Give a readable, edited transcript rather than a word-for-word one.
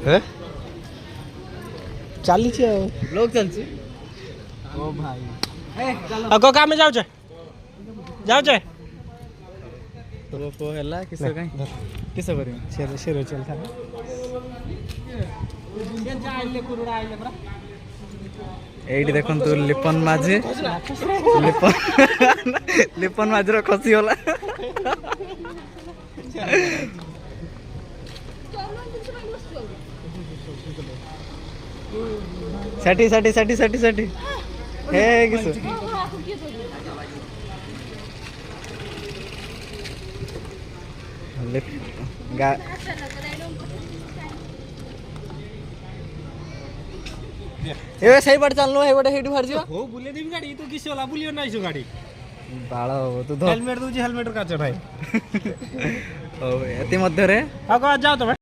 হ্যাঁ ଚାଲିଛି ଆଉ ବ୍ଲଗ୍ ଚାଲିଛି ଓ ଭାଇ ଆଉ କୋଉ କାମେ ଯାଉଛେ ଯାଉଛେ ତୋ ହେଲା କିସ କାଇଁ କିସ କରିବି ସେରେ ଚାଲିଥା ଏଇଠି ଦେଖନ୍ତୁ ଲିପନ ମାଝି ଲିପନ ମାଝିର ଖସିଗଲା ଷାଠି ଷାଠି ଷାଠି ଷାଠି ଷାଠି ହେ କିସ ଏବେ ସେଇ ବାଟେ ଚାଲନୁ ଏଇ ବାଟେ ସେଇଠୁ ବାହାରି ଯିବା ହଉ ବୁଲେଇ ଦେବି ଗାଡି ତୁ କିସ ହେଲା ବୁଲିଅ ନାଇଛୁ ଗାଡି ବାଳ ହବ ତୁ ହେଲମେଟ ଦଉଛି ହେଲମେଟ କାଚ ଭାଇ ହଉ ଏତି ମଧ୍ୟରେ ଆଉ ଯାଅ ତମେ